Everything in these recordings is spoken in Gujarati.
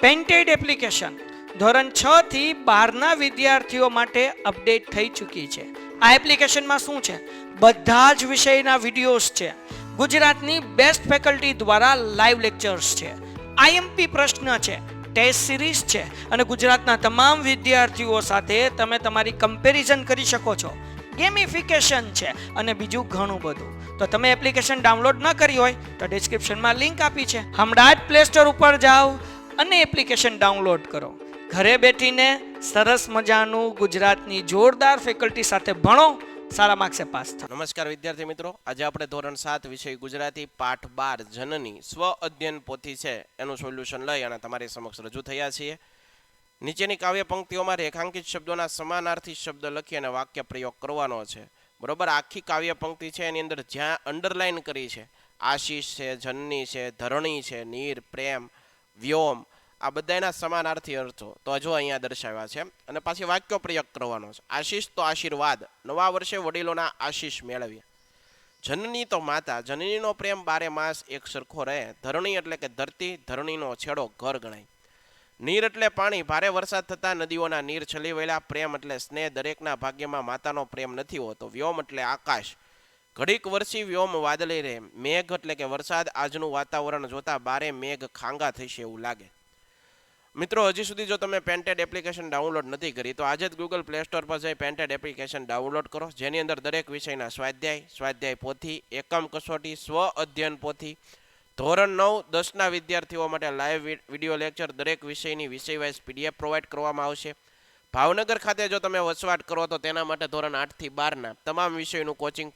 પેન્ટેડ એપ્લિકેશન ધોરણ 6 થી 12ના વિદ્યાર્થીઓ માટે અપડેટ થઈ ચૂકી છે. આ એપ્લિકેશનમાં શું છે? બધા જ વિષયના વિડીયોઝ છે. ગુજરાતની બેસ્ટ ફેકલ્ટી દ્વારા લાઈવ લેક્ચર્સ છે. આઈએમપી પ્રશ્ન છે, ટેસ્ટ સિરીઝ છે અને ગુજરાતના તમામ વિદ્યાર્થીઓ સાથે તમે તમારી કમ્પેરિઝન કરી શકો છો. ગેમિફિકેશન છે અને બીજું ઘણું બધું. તો તમે એપ્લિકેશન ડાઉનલોડ ન કરી હોય તો ડિસ્ક્રિપ્શનમાં લિંક આપી છે. હમણાં જ પ્લે સ્ટોર ઉપર જાઓ અને એપ્લિકેશન ડાઉનલોડ કરો. ઘરે બેઠીને સરસ મજાનું ગુજરાતની જોરદાર ફેકલ્ટી સાથે ભણો, સારા માર્ક્સે પાસ થાઓ. નમસ્કાર વિદ્યાર્થી મિત્રો, આજે આપણે ધોરણ 7 વિષય ગુજરાતી પાઠ 12 જનની સ્વ અધ્યયન પોથી છે એનું સોલ્યુશન લઈ અને તમારી સમક્ષ રજૂ થયા છીએ. નીચેની કાવ્ય પંક્તિઓમાં રેખાંકિત શબ્દોના સમાનાર્થી શબ્દ લખી અને વાક્ય પ્રયોગ કરવાનો છે. બરોબર, આખી કાવ્ય પંક્તિ છે એની અંદર જ્યાં અંડરલાઈન કરી છે, આશીષ છે, જનની છે, ધરણી છે, નીર, પ્રેમ, વ્યોમ, આ બધાના સમાનાર્થી અર્થો તો જો અહીંયા દર્શાવ્યા છે અને પાછી વાક્યો પ્રયોગ કરવાનો છે. આશીષ તો આશીર્વાદ, નવા વર્ષે વડીલોના આશીષ મેળવ્યા. જનની તો માતા, જનનીનો પ્રેમ બારે માસ એક સરખો રહે. ધરણી એટલે કે ધરતી, ધરણીનો છેડો ઘર ગણાય. નીર એટલે પાણી, ભારે વરસાદ થતાં નદીઓના નીર છલી વહેલા. પ્રેમ એટલે સ્નેહ, દરેકના ભાગ્યમાં માતાનો પ્રેમ નથી હોતો. વ્યોમ એટલે આકાશ, ઘડીક વરસી વ્યોમ વાદળી રહે. મેઘ એટલે કે વરસાદ, આજનું વાતાવરણ જોતા બારે મેઘ ખાંગા થશે એવું લાગે. મિત્રો, હજી સુધી જો તમે પેન્ટેડ એપ્લિકેશન ડાઉનલોડ નથી કરી તો આજે જ ગૂગલ પ્લે સ્ટોર પર જઈ પેન્ટેડ એપ્લિકેશન ડાઉનલોડ કરો, જેની અંદર દરેક વિષયના સ્વાધ્યાય પોથી, એકમ કસોટી, સ્વ અધ્યયન પોથી, ધોરણ 9, 10ના વિદ્યાર્થીઓ માટે લાઈવ વિડીયો લેક્ચર, દરેક વિષયની વિષય વાઇઝ PDF પ્રોવાઈડ કરવામાં આવશે. ભાવનગર ખાતે જો તમે વસવાટ કરો તો તેના માટે ધોરણ 8 થી 12ના તમામ વિષયોનું કોચિંગ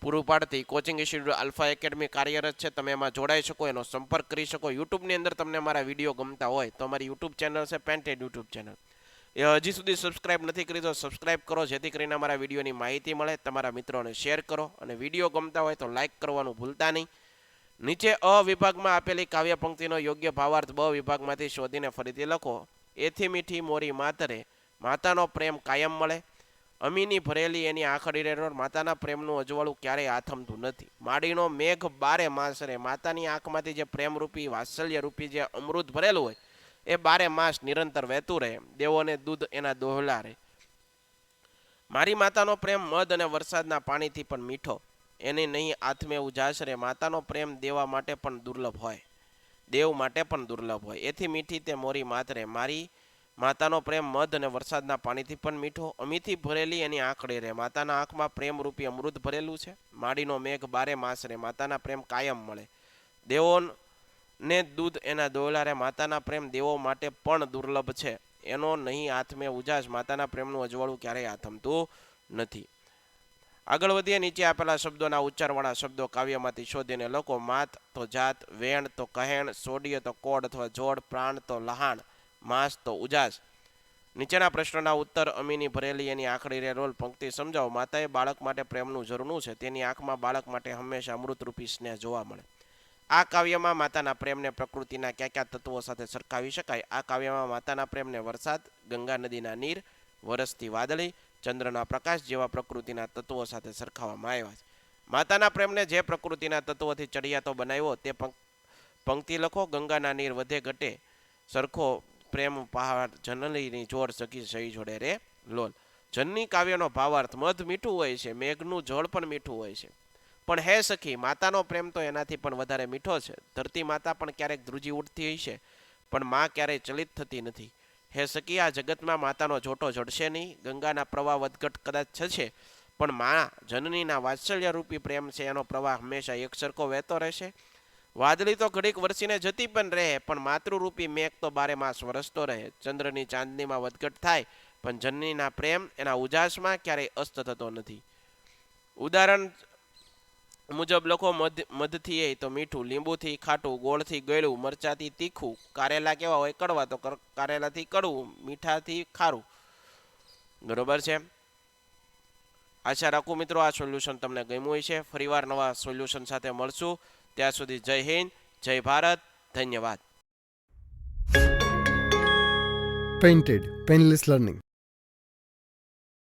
પૂરું પાડતી કોચિંગ ઇન્સ્ટિટ્યૂટ આલ્ફા એકેડમી કાર્યરત છે. તમે એમાં જોડાઈ શકો, એનો સંપર્ક કરી શકો. યુટ્યુબની અંદર તમને મારા વિડીયો ગમતા હોય તો અમારી યુટ્યુબ ચેનલ છે પેન્ટેડ યુટ્યુબ ચેનલ, એ હજી સુધી સબસ્ક્રાઇબ નથી કરી તો સબસ્ક્રાઇબ કરો, જેથી કરીને અમારા વિડીયોની માહિતી મળે. તમારા મિત્રોને શેર કરો અને વિડીયો ગમતા હોય તો લાઇક કરવાનું ભૂલતા નહીં. નીચે અ વિભાગમાં આપેલી કાવ્ય પંક્તિનો યોગ્ય ભાવાર્થ બ વિભાગમાંથી શોધીને ફરીથી લખો. એથી મીઠી મોરી માતરે, માતાનો પ્રેમ કાયમ મળે. અમીની ભરેલી એની આખડી રેરોર, માતાના પ્રેમનું અજવાળું ક્યારેય આથમતું નથી. માડીનો મેઘ બારે માસ રે, માતાની આંખમાંથી જે પ્રેમરૂપી વાત્સલ્યરૂપી જે અમૃત ભરેલું હોય એ બારે માસ નિરંતર વહેતું રહે. દેવોને દૂધ એના દોહલા રહે. મારી માતાનો પ્રેમ મધ અને વરસાદના પાણીથી પણ મીઠો, એને નહીં આત્મે ઉજાસ રે. માતાનો પ્રેમ દેવા માટે પણ દુર્લભ હોય, દેવ માટે પણ દુર્લભ હોય. એથી મીઠી તે મોરી માતરે, મારી માતાનો પ્રેમ મધ અને વરસાદના પાણીથી પણ મીઠો, અમીથી ભરેલી એની આંખડી રહે. માતાના આંખમાં પ્રેમરૂપી અમૃત ભરેલું છે. માડીનો મેઘ બારે માસ રહે, માતાના પ્રેમ કાયમ મળે. દેવોને દૂધ એના દોહલા રહે. માતાના પ્રેમ દેવો માટે પણ દુર્લભ છે, એનો નહીં આત્મે ઉજાસ, માતાના પ્રેમનું અજવાળું ક્યારેય આથમતું નથી. આગળ વધીએ. નીચે આપેલા શબ્દોના ઉચ્ચારવાળા શબ્દો કાવ્યમાંથી શોધીને લખો. માત તો જાત, વેણ તો કહેણ, સોડીય તો કોડ અથવા જોડ, પ્રાણ તો લહાણ, માસ તો ઉજાસ. નીચેના પ્રશ્નોના ઉત્તર અમીની ભરેલી એની આંખડી રે રોલ પંક્તિ સમજાવો. માતાએ બાળક માટે પ્રેમનું ઝરણું છે, તેની આંખમાં બાળક માટે હંમેશા અમૃતરૂપી સ્નેહ જોવા મળે. આ કાવ્યમાં માતાના પ્રેમને પ્રકૃતિના કયા કયા તત્વો સાથે સરખાવી શકાય? આ કાવ્યમાં માતાના પ્રેમને વરસાદ, ગંગા નદીના નીર, વરસતી વાદળી, ચંદ્રના પ્રકાશ જેવા પ્રકૃતિના તત્વો સાથે સરખાવવામાં આવ્યા છે. માતાના પ્રેમને જે પ્રકૃતિના તત્વોથી ચડિયાતો બનાવ્યો તે પંક્તિ લખો. ગંગાના નીર વધે ઘટે સરખો પ્રેમ પહાડ, જનનીની જોડ સખી સહી જોડે રે લોલ. જનની કાવ્યનો ભાવાર્થ મધ મીઠું હોય છે, મેઘનું જળ પણ મીઠું હોય છે, પણ હે સખી માતાનો પ્રેમ તો એનાથી પણ વધારે મીઠો છે. ધરતી માતા પણ ક્યારેક ધ્રુજી ઉઠતી હોય છે, પણ માં ક્યારેય ચલિત થતી નથી. હે સખી, આ જગતમાં માતાનો જોટો જડશે નહીં. ગંગાના પ્રવાહ વધઘટ કદાચ થશે, પણ મા જનનીના વાત્સલ્યરૂપી પ્રેમ છે, એનો પ્રવાહ હંમેશા એક સરખો વહેતો રહેશે. વાદળી તો ઘડીક વરસીને જતી પણ રહે, પણ માતૃરૂપી મેઘ તો બારે માસ વરસતો રહે. ચંદ્રની ચાંદનીમાં વધઘટ થાય, પણ જનનીના પ્રેમ એના ઉજાસમાં ક્યારેય અસ્ત થતો નથી. ઉદાહરણ મુજબ લખો. મધથી એ તો મીઠું, લીંબુથી ખાટું, ગોળથી ગળ્યું, મરચાથી તીખું. કારેલા કેવા હોય? કડવા, તો કારેલાથી કડવું, મીઠાથી ખારું. બરોબર છે. આશા રાખું મિત્રો આ સોલ્યુશન તમને ગમ્યું હોય છે. ફરીવાર નવા સોલ્યુશન સાથે મળશું. ત્યાં સુધી જય હિન્દ, જય ભારત, ધન્યવાદ. Painted Painless Learning.